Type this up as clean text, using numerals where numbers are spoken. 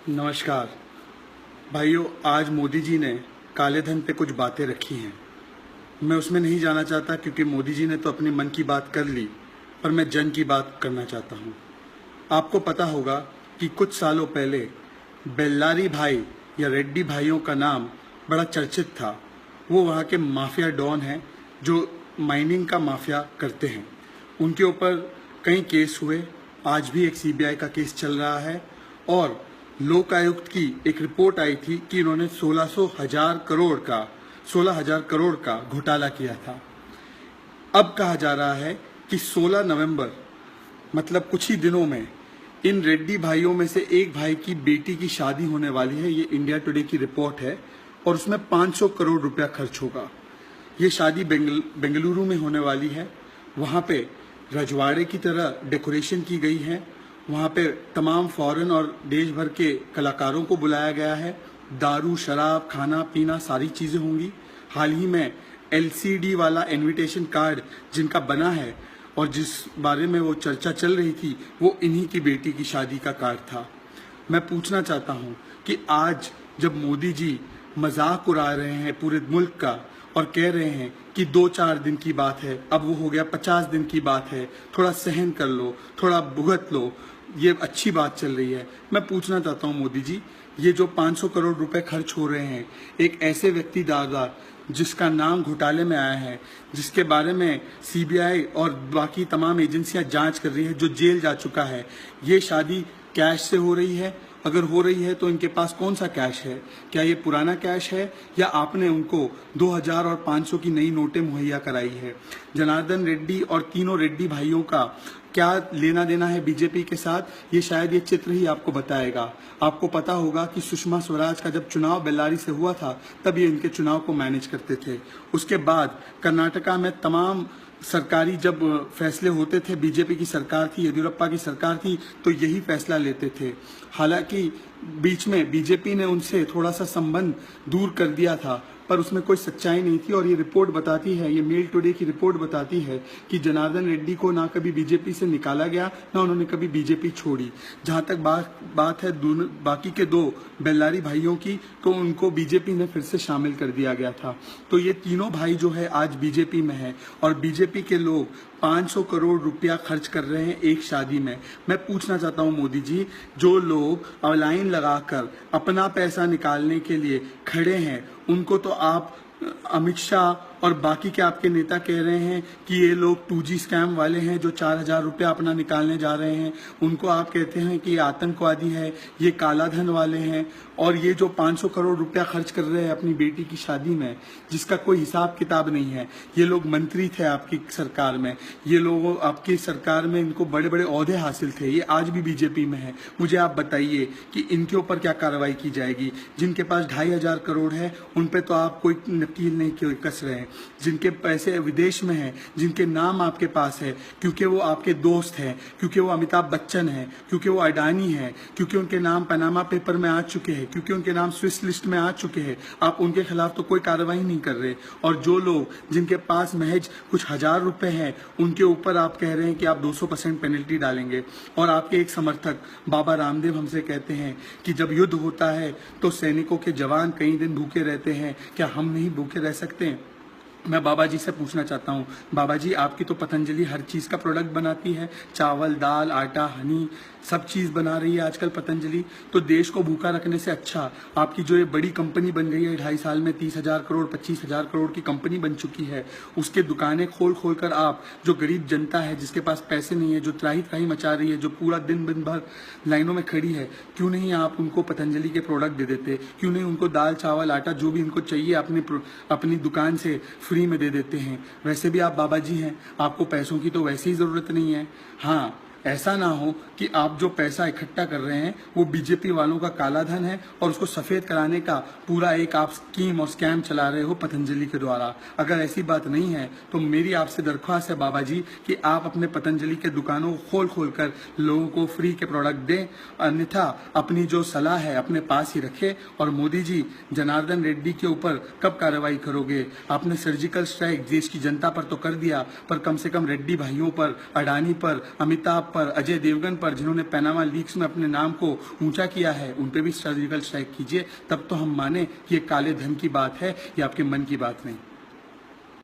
नमस्कार भाइयों। आज मोदी जी ने काले धन पे कुछ बातें रखी हैं। मैं उसमें नहीं जाना चाहता क्योंकि मोदी जी ने तो अपनी मन की बात कर ली, पर मैं जन की बात करना चाहता हूँ। आपको पता होगा कि कुछ सालों पहले बेल्लारी भाई या रेड्डी भाइयों का नाम बड़ा चर्चित था। वो वहाँ के माफिया डॉन हैं जो माइनिंग का माफिया करते हैं। उनके ऊपर कई केस हुए, आज भी एक सीबीआई का केस चल रहा है और लोक आयुक्त की एक रिपोर्ट आई थी कि इन्होंने 16,000 करोड़ का घोटाला किया था। अब कहा जा रहा है कि 16 नवंबर मतलब कुछ ही दिनों में इन रेड्डी भाइयों में से एक भाई की बेटी की शादी होने वाली है। ये इंडिया टुडे की रिपोर्ट है और उसमें 500 करोड़ रुपया खर्च होगा। ये शादी बेंगलुरु में होने वाली है। वहाँ पे रजवाड़े की तरह डेकोरेशन की गई है। वहाँ पे तमाम फॉरेन और देश भर के कलाकारों को बुलाया गया है। दारू, शराब, खाना पीना सारी चीज़ें होंगी। हाल ही में LCD वाला इनविटेशन कार्ड जिनका बना है और जिस बारे में वो चर्चा चल रही थी, वो इन्हीं की बेटी की शादी का कार्ड था। मैं पूछना चाहता हूँ कि आज जब मोदी जी मजाक उड़ा रहे हैं पूरे मुल्क का और कह रहे हैं कि 2-4 दिन की बात है, अब वो हो गया 50 दिन की बात है, थोड़ा सहन कर लो, थोड़ा भुगत लो, ये अच्छी बात चल रही है। मैं पूछना चाहता हूँ मोदी जी, ये जो 500 करोड़ रुपए खर्च हो रहे हैं एक ऐसे व्यक्ति द्वारा जिसका नाम घोटाले में आया है, जिसके बारे में सीबीआई और बाकी तमाम एजेंसियां जांच कर रही है, जो जेल जा चुका है, ये शादी कैश से हो रही है? अगर हो रही है तो इनके पास कौन सा कैश है? क्या ये पुराना कैश है या आपने उनको 2000 और 500 की नई नोटें मुहैया कराई है? जनार्दन रेड्डी और तीनों रेड्डी भाइयों का क्या लेना देना है बीजेपी के साथ, ये शायद ये चित्र ही आपको बताएगा। आपको पता होगा कि सुषमा स्वराज का जब चुनाव बेल्लारी से हुआ था तब ये इनके चुनाव को मैनेज करते थे। उसके बाद कर्नाटका में तमाम सरकारी जब फैसले होते थे, बीजेपी की सरकार थी, येदियुरप्पा की सरकार थी, तो यही फैसला लेते थे। हालांकि बीच में बीजेपी ने उनसे थोड़ा सा संबंध दूर कर दिया था, पर उसमें कोई सच्चाई नहीं थी। और ये रिपोर्ट बताती है, ये मेल टुडे की रिपोर्ट बताती है कि जनार्दन रेड्डी को ना कभी बीजेपी से निकाला गया, ना उन्होंने कभी बीजेपी छोड़ी। जहां तक बात है बाकी के 2 बेल्लारी भाइयों की, तो उनको बीजेपी ने फिर से शामिल कर दिया गया था। तो ये तीनों भाई जो है आज बीजेपी में है और बीजेपी के लोग 500 करोड़ रुपया खर्च कर रहे हैं एक शादी में। मैं पूछना चाहता हूं मोदी जी, जो लोग लाइन लगाकर अपना पैसा निकालने के लिए खड़े हैं, उनको तो आप अमित शाह और बाकी के आपके नेता कह रहे हैं कि ये लोग 2G स्कैम वाले हैं जो 4000 रुपया अपना निकालने जा रहे हैं। उनको आप कहते हैं कि ये आतंकवादी है, ये काला धन वाले हैं। और ये जो 500 करोड़ रुपया खर्च कर रहे हैं अपनी बेटी की शादी में, जिसका कोई हिसाब किताब नहीं है। ये लोग मंत्री थे आपकी सरकार में, ये लोग आपकी सरकार में इनको बड़े बड़े ओहदे हासिल थे, ये आज भी बीजेपी में है। मुझे आप बताइए कि इनके ऊपर क्या कार्रवाई की जाएगी? जिनके पास 2500 करोड़ है उन पे तो आप कोई नकील नहीं कस रहे हैं। जिनके पैसे विदेश में हैं, जिनके नाम आपके पास है, क्योंकि वो आपके दोस्त हैं, क्योंकि वो अमिताभ बच्चन हैं, क्योंकि वो अडानी हैं, क्योंकि उनके नाम पनामा पेपर में आ चुके हैं, क्योंकि उनके नाम स्विस लिस्ट में आ चुके हैं, आप उनके खिलाफ तो कोई कार्रवाई नहीं कर रहे। और जो लोग जिनके पास महज कुछ हजार रुपए हैं, उनके ऊपर आप कह रहे हैं कि आप 200% पेनल्टी डालेंगे। और आपके एक समर्थक बाबा रामदेव हमसे कहते हैं कि जब युद्ध होता है तो सैनिकों के जवान कई दिन भूखे रहते हैं, क्या हम नहीं भूखे रह सकते हैं? मैं बाबा जी से पूछना चाहता हूँ, बाबा जी आपकी तो पतंजलि हर चीज़ का प्रोडक्ट बनाती है, चावल, दाल, आटा, हनी, सब चीज़ बना रही है आजकल पतंजलि। तो देश को भूखा रखने से अच्छा आपकी जो ये बड़ी कंपनी बन गई है 2.5 साल में 30,000 करोड़ 25,000 करोड़ की कंपनी बन चुकी है, उसके दुकानें खोल कर आप जो गरीब जनता है, जिसके पास पैसे नहीं है, जो त्राही त्राही मचा रही है, जो पूरा दिन भर लाइनों में खड़ी है, क्यों नहीं आप उनको पतंजलि के प्रोडक्ट दे देते? क्यों नहीं उनको दाल, चावल, आटा जो भी इनको चाहिए अपनी दुकान से फ्री में दे देते हैं? वैसे भी आप बाबा जी हैं, आपको पैसों की तो वैसे ही ज़रूरत नहीं है। हाँ, ऐसा ना हो कि आप जो पैसा इकट्ठा कर रहे हैं वो बीजेपी वालों का काला धन है और उसको सफेद कराने का पूरा एक आप स्कीम और स्कैम चला रहे हो पतंजलि के द्वारा। अगर ऐसी बात नहीं है तो मेरी आपसे दरख्वास्त है बाबा जी कि आप अपने पतंजलि के दुकानों को खोल कर लोगों को फ्री के प्रोडक्ट दें, अन्यथा अपनी जो सलाह है अपने पास ही रखें। और मोदी जी, जनार्दन रेड्डी के ऊपर कब कार्रवाई करोगे? आपने सर्जिकल स्ट्राइक देश की जनता पर तो कर दिया, पर कम से कम रेड्डी भाइयों पर, अडानी पर, अमिताभ पर, अजय देवगन पर, जिन्होंने पैनामा लीक्स में अपने नाम को ऊंचा किया है, उन पे भी सर्जिकल स्ट्राइक कीजिए, तब तो हम माने कि ये काले धन की बात है, ये आपके मन की बात नहीं।